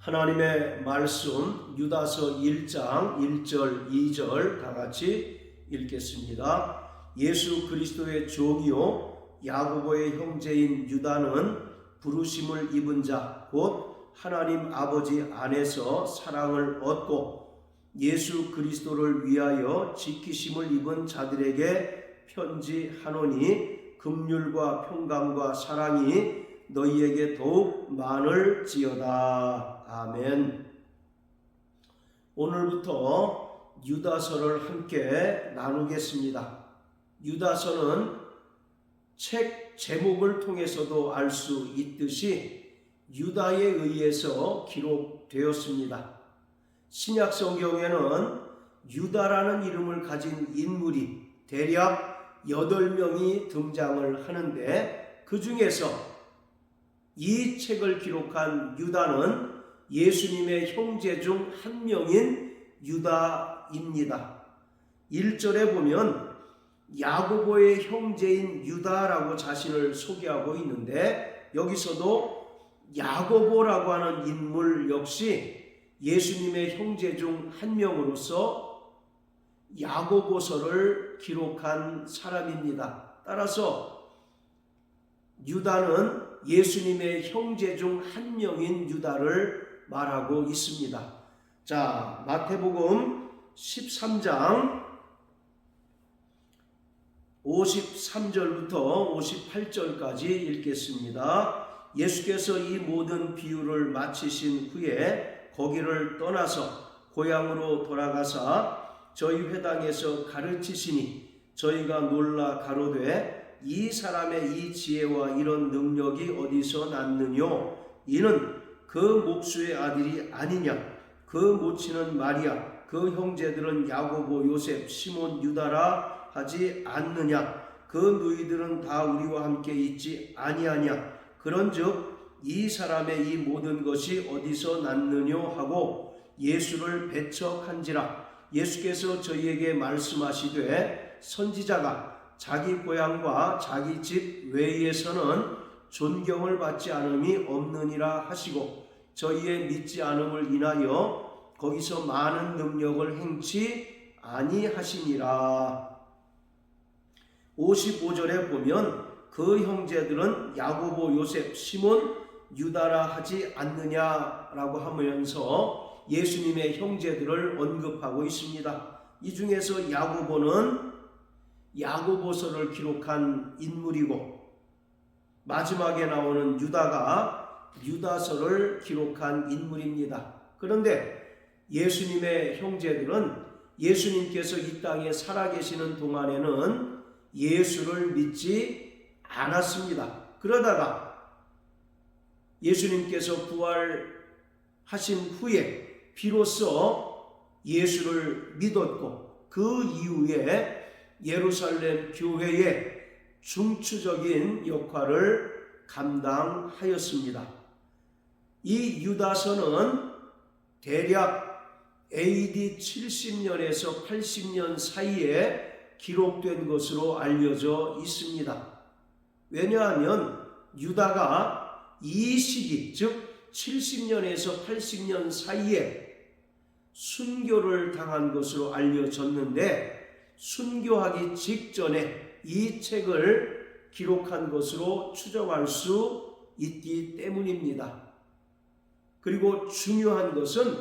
하나님의 말씀 유다서 1장 1절 2절 다 같이 읽겠습니다. 예수 그리스도의 종이요 야고보의 형제인 유다는 부르심을 입은 자 곧 하나님 아버지 안에서 사랑을 얻고 예수 그리스도를 위하여 지키심을 입은 자들에게 편지하노니 긍휼과 평강과 사랑이 너희에게 더욱 많을지어다. 아멘. 오늘부터 유다서를 함께 나누겠습니다. 유다서는 책 제목을 통해서도 알 수 있듯이 유다에 의해서 기록되었습니다. 신약 성경에는 유다라는 이름을 가진 인물이 대략 8명이 등장을 하는데 그 중에서 이 책을 기록한 유다는 예수님의 형제 중 한 명인 유다입니다. 1절에 보면 야고보의 형제인 유다라고 자신을 소개하고 있는데 여기서도 야고보라고 하는 인물 역시 예수님의 형제 중 한 명으로서 야고보서를 기록한 사람입니다. 따라서 유다는 예수님의 형제 중 한 명인 유다를 말하고 있습니다. 자, 마태복음 13장 53절부터 58절까지 읽겠습니다. 예수께서 이 모든 비유를 마치신 후에 거기를 떠나서 고향으로 돌아가사 저희 회당에서 가르치시니 저희가 놀라 가로되 이 사람의 이 지혜와 이런 능력이 어디서 났느뇨? 이는 그 목수의 아들이 아니냐? 그 모친은 마리아, 그 형제들은 야고보, 요셉, 시몬, 유다라 하지 않느냐? 그 누이들은 다 우리와 함께 있지 아니하냐? 그런즉 이 사람의 이 모든 것이 어디서 났느뇨? 하고 예수를 배척한지라. 예수께서 저희에게 말씀하시되 선지자가 자기 고향과 자기 집 외에서는 존경을 받지 않음이 없느니라 하시고 저희의 믿지 않음을 인하여 거기서 많은 능력을 행치 아니하시니라. 55절에 보면 그 형제들은 야고보, 요셉, 시몬, 유다라 하지 않느냐라고 하면서 예수님의 형제들을 언급하고 있습니다. 이 중에서 야고보는 야고보서를 기록한 인물이고 마지막에 나오는 유다가 유다서를 기록한 인물입니다. 그런데 예수님의 형제들은 예수님께서 이 땅에 살아계시는 동안에는 예수를 믿지 않았습니다. 그러다가 예수님께서 부활하신 후에 비로소 예수를 믿었고 그 이후에 예루살렘 교회의 중추적인 역할을 감당하였습니다. 이 유다서는 대략 AD 70년에서 80년 사이에 기록된 것으로 알려져 있습니다. 왜냐하면 유다가 이 시기, 즉 70년에서 80년 사이에 순교를 당한 것으로 알려졌는데 순교하기 직전에 이 책을 기록한 것으로 추정할 수 있기 때문입니다. 그리고 중요한 것은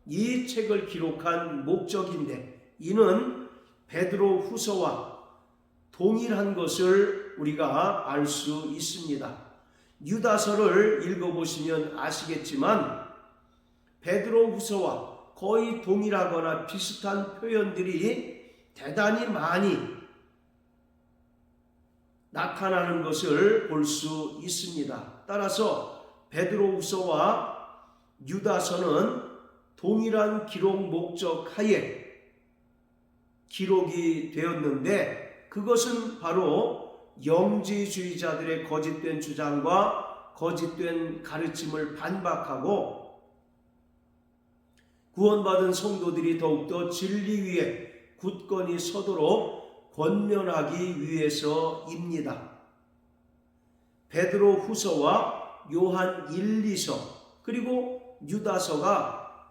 이 책을 기록한 목적인데 이는 베드로 후서와 동일한 것을 우리가 알 수 있습니다. 유다서를 읽어보시면 아시겠지만 베드로 후서와 거의 동일하거나 비슷한 표현들이 대단히 많이 나타나는 것을 볼 수 있습니다. 따라서 베드로후서와 유다서는 동일한 기록 목적 하에 기록이 되었는데 그것은 바로 영지주의자들의 거짓된 주장과 거짓된 가르침을 반박하고 구원받은 성도들이 더욱더 진리 위에 굳건히 서도록 권면하기 위해서입니다. 베드로 후서와 요한 1, 2서 그리고 유다서가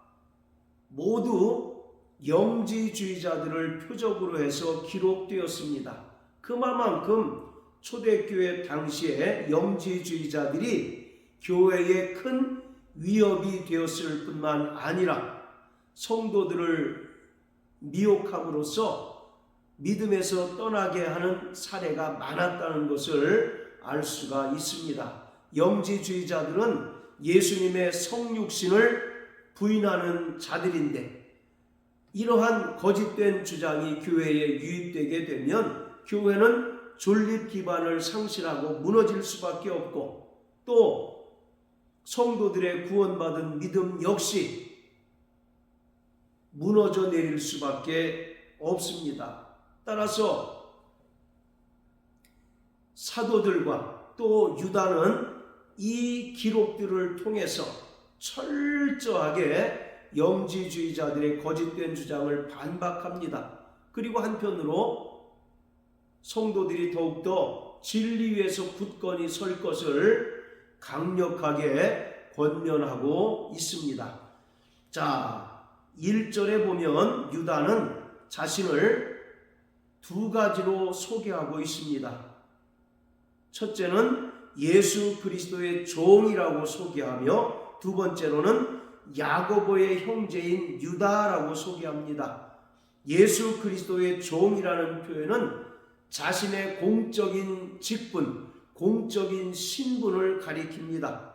모두 영지주의자들을 표적으로 해서 기록되었습니다. 그만큼 초대교회 당시에 영지주의자들이 교회에 큰 위협이 되었을 뿐만 아니라 성도들을 미혹함으로써 믿음에서 떠나게 하는 사례가 많았다는 것을 알 수가 있습니다. 영지주의자들은 예수님의 성육신을 부인하는 자들인데, 이러한 거짓된 주장이 교회에 유입되게 되면 교회는 존립 기반을 상실하고 무너질 수밖에 없고, 또 성도들의 구원받은 믿음 역시 무너져 내릴 수밖에 없습니다. 따라서 사도들과 또 유다는 이 기록들을 통해서 철저하게 영지주의자들의 거짓된 주장을 반박합니다. 그리고 한편으로 성도들이 더욱더 진리 위에서 굳건히 설 것을 강력하게 권면하고 있습니다. 자, 1절에 보면 유다는 자신을 두 가지로 소개하고 있습니다. 첫째는 예수 그리스도의 종이라고 소개하며, 두 번째로는 야고보의 형제인 유다라고 소개합니다. 예수 그리스도의 종이라는 표현은 자신의 공적인 직분, 공적인 신분을 가리킵니다.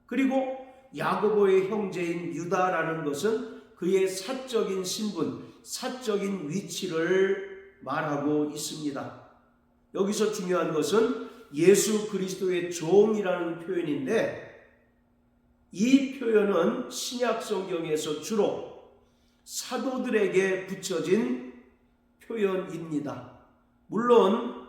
그리고 야고보의 형제인 유다라는 것은 그의 사적인 신분, 사적인 위치를 말하고 있습니다. 여기서 중요한 것은 예수 그리스도의 종이라는 표현인데, 이 표현은 신약 성경에서 주로 사도들에게 붙여진 표현입니다. 물론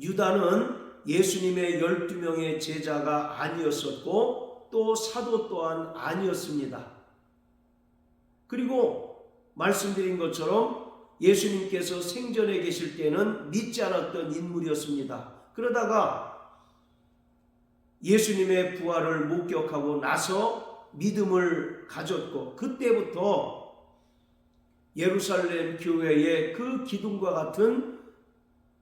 유다는 예수님의 12명의 제자가 아니었었고, 또 사도 또한 아니었습니다. 그리고 말씀드린 것처럼 예수님께서 생전에 계실 때는 믿지 않았던 인물이었습니다. 그러다가 예수님의 부활을 목격하고 나서 믿음을 가졌고, 그때부터 예루살렘 교회의 그 기둥과 같은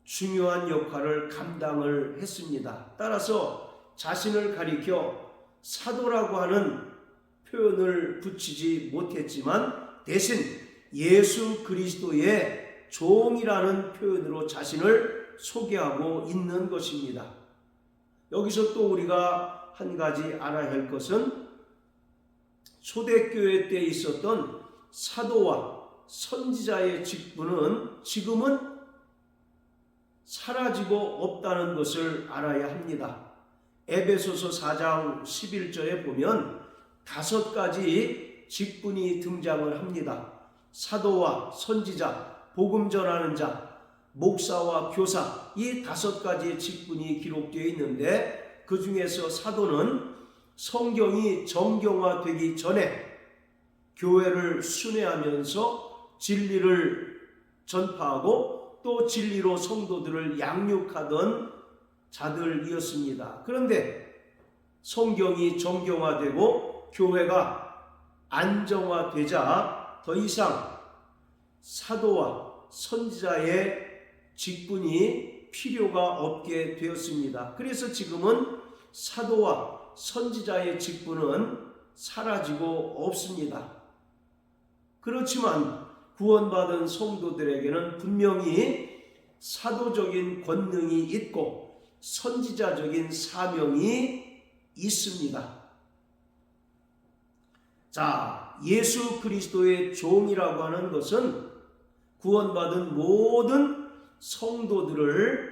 중요한 역할을 감당을 했습니다. 따라서 자신을 가리켜 사도라고 하는 표현을 붙이지 못했지만, 대신 예수 그리스도의 종이라는 표현으로 자신을 소개하고 있는 것입니다. 여기서 또 우리가 한 가지 알아야 할 것은 초대교회 때 있었던 사도와 선지자의 직분은 지금은 사라지고 없다는 것을 알아야 합니다. 에베소서 4장 11절에 보면 5가지 직분이 등장을 합니다. 사도와 선지자, 복음 전하는 자, 목사와 교사, 이 5가지의 직분이 기록되어 있는데, 그 중에서 사도는 성경이 정경화되기 전에 교회를 순회하면서 진리를 전파하고 또 진리로 성도들을 양육하던 자들이었습니다. 그런데 성경이 정경화되고 교회가 안정화되자 더 이상 사도와 선지자의 직분이 필요가 없게 되었습니다. 그래서 지금은 사도와 선지자의 직분은 사라지고 없습니다. 그렇지만 구원받은 성도들에게는 분명히 사도적인 권능이 있고 선지자적인 사명이 있습니다. 자, 예수 그리스도의 종이라고 하는 것은 구원받은 모든 성도들을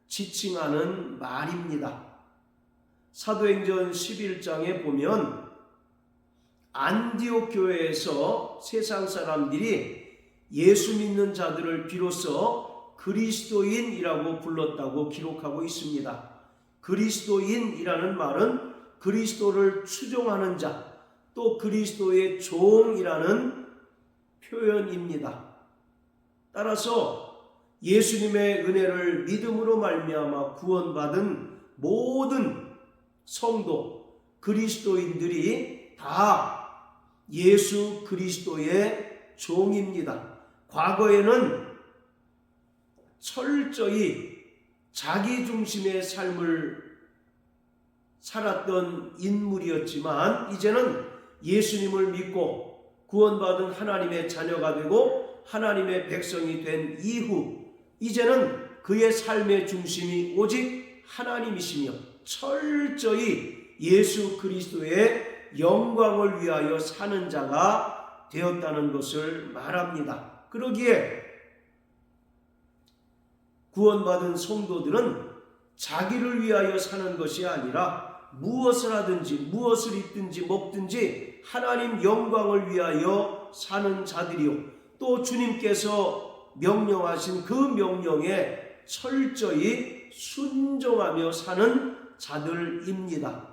지칭하는 말입니다. 사도행전 11장에 보면 안디옥 교회에서 세상 사람들이 예수 믿는 자들을 비로소 그리스도인이라고 불렀다고 기록하고 있습니다. 그리스도인이라는 말은 그리스도를 추종하는 자, 또 그리스도의 종이라는 표현입니다. 따라서 예수님의 은혜를 믿음으로 말미암아 구원받은 모든 성도, 그리스도인들이 다 예수 그리스도의 종입니다. 과거에는 철저히 자기 중심의 삶을 살았던 인물이었지만 이제는 예수님을 믿고 구원받은 하나님의 자녀가 되고 하나님의 백성이 된 이후 이제는 그의 삶의 중심이 오직 하나님이시며 철저히 예수 그리스도의 영광을 위하여 사는 자가 되었다는 것을 말합니다. 그러기에 구원받은 성도들은 자기를 위하여 사는 것이 아니라 무엇을 하든지 무엇을 입든지 먹든지 하나님 영광을 위하여 사는 자들이요, 또 주님께서 명령하신 그 명령에 철저히 순종하며 사는 자들입니다.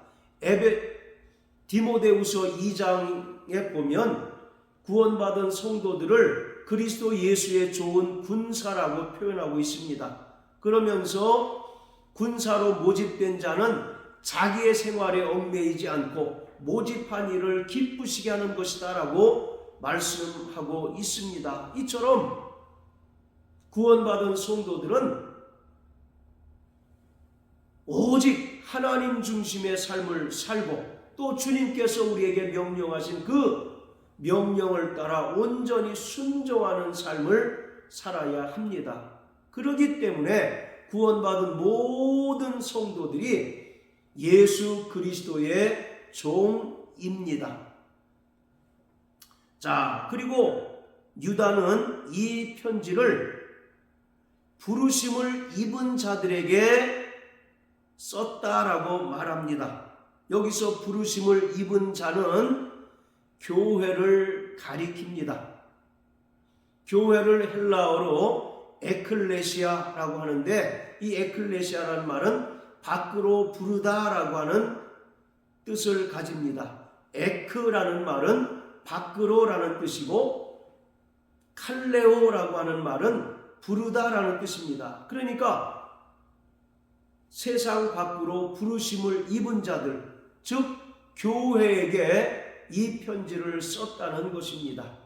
디모데후서 2장에 보면 구원받은 성도들을 그리스도 예수의 좋은 군사라고 표현하고 있습니다. 그러면서 군사로 모집된 자는 자기의 생활에 얽매이지 않고 모집한 일을 기쁘시게 하는 것이다 라고 말씀하고 있습니다. 이처럼 구원받은 성도들은 오직 하나님 중심의 삶을 살고 또 주님께서 우리에게 명령하신 그 명령을 따라 온전히 순종하는 삶을 살아야 합니다. 그렇기 때문에 구원받은 모든 성도들이 예수 그리스도의 종입니다. 자, 그리고 유다는 이 편지를 부르심을 입은 자들에게 썼다라고 말합니다. 여기서 부르심을 입은 자는 교회를 가리킵니다. 교회를 헬라어로 에클레시아라고 하는데 이 에클레시아라는 말은 밖으로 부르다라고 하는 뜻을 가집니다. 에크라는 말은 밖으로라는 뜻이고 칼레오라고 하는 말은 부르다라는 뜻입니다. 그러니까 세상 밖으로 부르심을 입은 자들, 즉 교회에게 이 편지를 썼다는 것입니다.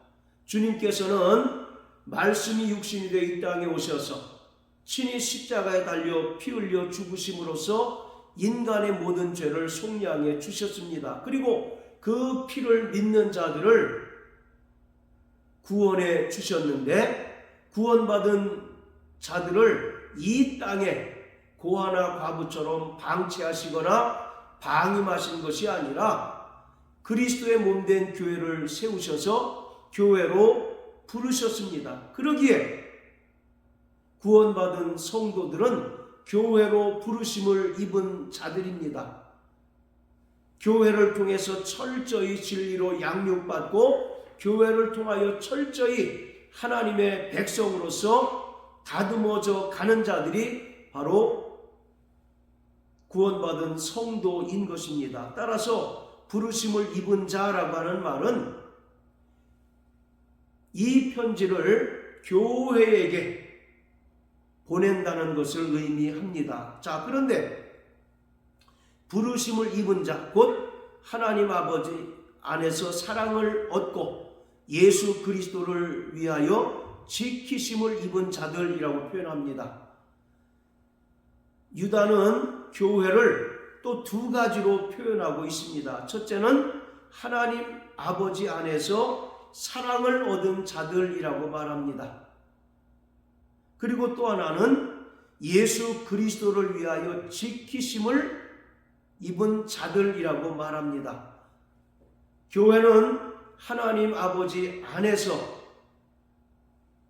주님께서는 말씀이 육신이 되어 이 땅에 오셔서 친히 십자가에 달려 피 흘려 죽으심으로써 인간의 모든 죄를 속량해 주셨습니다. 그리고 그 피를 믿는 자들을 구원해 주셨는데 구원받은 자들을 이 땅에 고아나 과부처럼 방치하시거나 방임하신 것이 아니라 그리스도의 몸된 교회를 세우셔서 교회로 부르셨습니다. 그러기에 구원받은 성도들은 교회로 부르심을 입은 자들입니다. 교회를 통해서 철저히 진리로 양육받고 교회를 통하여 철저히 하나님의 백성으로서 다듬어져 가는 자들이 바로 구원받은 성도인 것입니다. 따라서 부르심을 입은 자라고 하는 말은 이 편지를 교회에게 보낸다는 것을 의미합니다. 자, 그런데 부르심을 입은 자, 곧 하나님 아버지 안에서 사랑을 얻고 예수 그리스도를 위하여 지키심을 입은 자들이라고 표현합니다. 유다는 교회를 또 두 가지로 표현하고 있습니다. 첫째는 하나님 아버지 안에서 사랑을 얻은 자들이라고 말합니다. 그리고 또 하나는 예수 그리스도를 위하여 지키심을 입은 자들이라고 말합니다. 교회는 하나님 아버지 안에서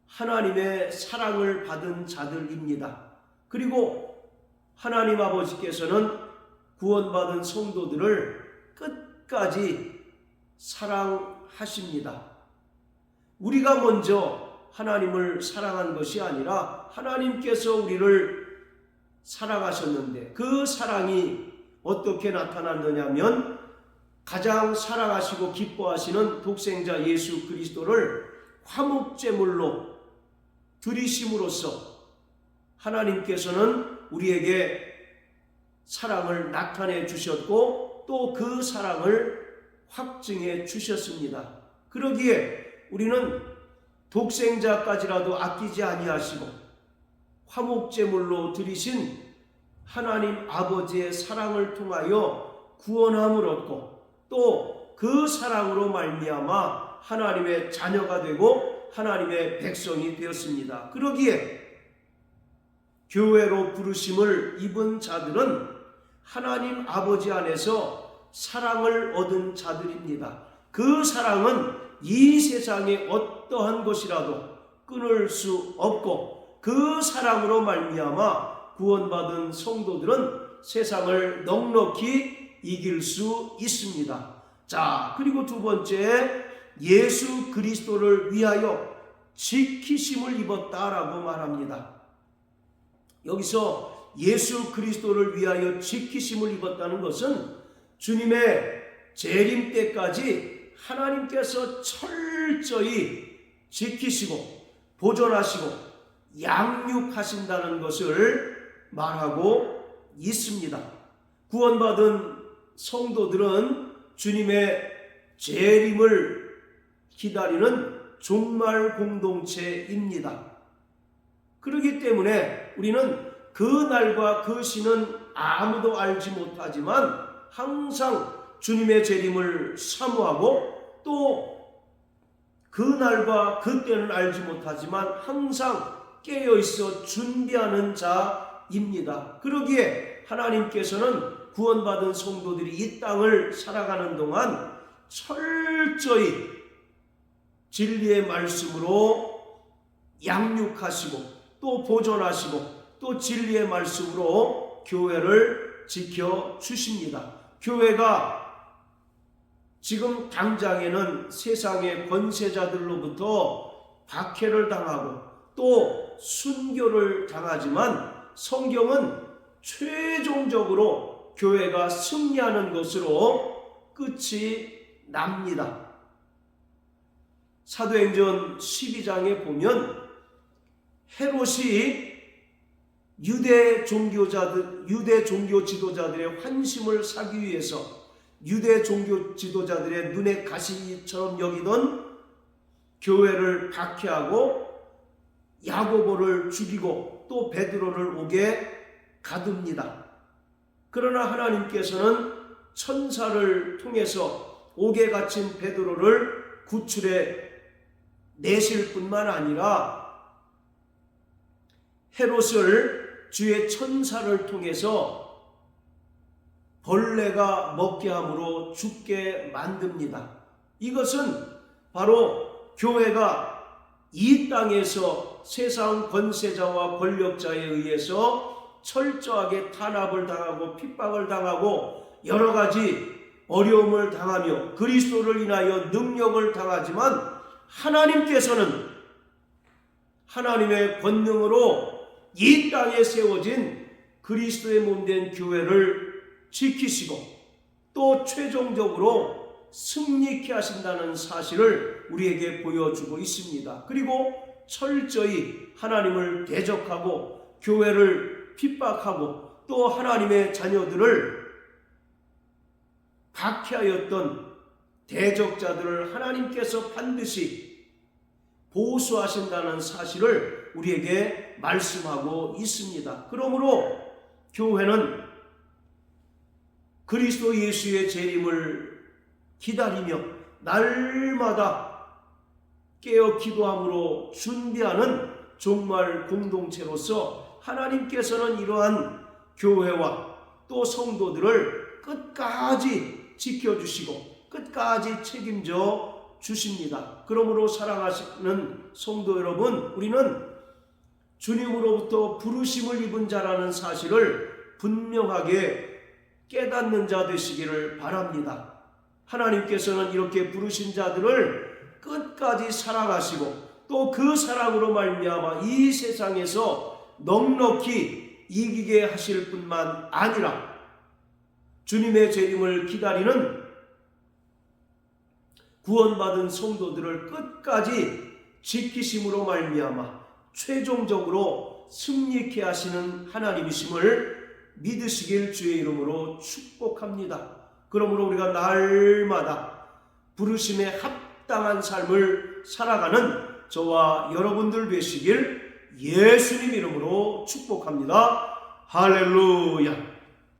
하나님의 사랑을 받은 자들입니다. 그리고 하나님 아버지께서는 구원받은 성도들을 끝까지 사랑하십니다. 우리가 먼저 하나님을 사랑한 것이 아니라 하나님께서 우리를 사랑하셨는데 그 사랑이 어떻게 나타났느냐면 가장 사랑하시고 기뻐하시는 독생자 예수 그리스도를 화목제물로 드리심으로써 하나님께서는 우리에게 사랑을 나타내 주셨고 또 그 사랑을 확증해 주셨습니다. 그러기에 우리는 독생자까지라도 아끼지 아니하시고 화목제물로 드리신 하나님 아버지의 사랑을 통하여 구원함을 얻고 또 그 사랑으로 말미암아 하나님의 자녀가 되고 하나님의 백성이 되었습니다. 그러기에 교회로 부르심을 입은 자들은 하나님 아버지 안에서 사랑을 얻은 자들입니다. 그 사랑은 이 세상의 어떠한 것이라도 끊을 수 없고 그 사랑으로 말미암아 구원받은 성도들은 세상을 넉넉히 이길 수 있습니다. 자, 그리고 두 번째, 예수 그리스도를 위하여 지키심을 입었다라고 말합니다. 여기서 예수 그리스도를 위하여 지키심을 입었다는 것은 주님의 재림 때까지 하나님께서 철저히 지키시고 보존하시고 양육하신다는 것을 말하고 있습니다. 구원받은 성도들은 주님의 재림을 기다리는 종말 공동체입니다. 그렇기 때문에 우리는 그 날과 그 시는 아무도 알지 못하지만 항상 주님의 재림을 사모하고 또 그 날과 그때는 알지 못하지만 항상 깨어있어 준비하는 자입니다. 그러기에 하나님께서는 구원받은 성도들이 이 땅을 살아가는 동안 철저히 진리의 말씀으로 양육하시고 또 보존하시고 또 진리의 말씀으로 교회를 지켜주십니다. 교회가 지금 당장에는 세상의 권세자들로부터 박해를 당하고 또 순교를 당하지만 성경은 최종적으로 교회가 승리하는 것으로 끝이 납니다. 사도행전 12장에 보면 헤롯이 유대 종교 지도자들의 환심을 사기 위해서 유대 종교 지도자들의 눈에 가시처럼 여기던 교회를 박해하고 야고보를 죽이고 또 베드로를 옥에 가둡니다. 그러나 하나님께서는 천사를 통해서 옥에 갇힌 베드로를 구출해 내실 뿐만 아니라 헤롯을 주의 천사를 통해서 벌레가 먹게 함으로 죽게 만듭니다. 이것은 바로 교회가 이 땅에서 세상 권세자와 권력자에 의해서 철저하게 탄압을 당하고 핍박을 당하고 여러 가지 어려움을 당하며 그리스도를 인하여 능력을 당하지만 하나님께서는 하나님의 권능으로 이 땅에 세워진 그리스도의 몸된 교회를 지키시고 또 최종적으로 승리케 하신다는 사실을 우리에게 보여주고 있습니다. 그리고 철저히 하나님을 대적하고 교회를 핍박하고 또 하나님의 자녀들을 박해하였던 대적자들을 하나님께서 반드시 보수하신다는 사실을 우리에게 말씀하고 있습니다. 그러므로 교회는 그리스도 예수의 재림을 기다리며 날마다 깨어 기도함으로 준비하는 종말 공동체로서 하나님께서는 이러한 교회와 또 성도들을 끝까지 지켜주시고 끝까지 책임져 주십니다. 그러므로 사랑하시는 성도 여러분, 우리는 주님으로부터 부르심을 입은 자라는 사실을 분명하게 깨닫는 자 되시기를 바랍니다. 하나님께서는 이렇게 부르신 자들을 끝까지 사랑하시고 또 그 사랑으로 말미암아 이 세상에서 넉넉히 이기게 하실 뿐만 아니라 주님의 재림을 기다리는 구원받은 성도들을 끝까지 지키심으로 말미암아 최종적으로 승리케 하시는 하나님이심을 믿으시길 주의 이름으로 축복합니다. 그러므로 우리가 날마다 부르심에 합당한 삶을 살아가는 저와 여러분들 되시길 예수님 이름으로 축복합니다. 할렐루야.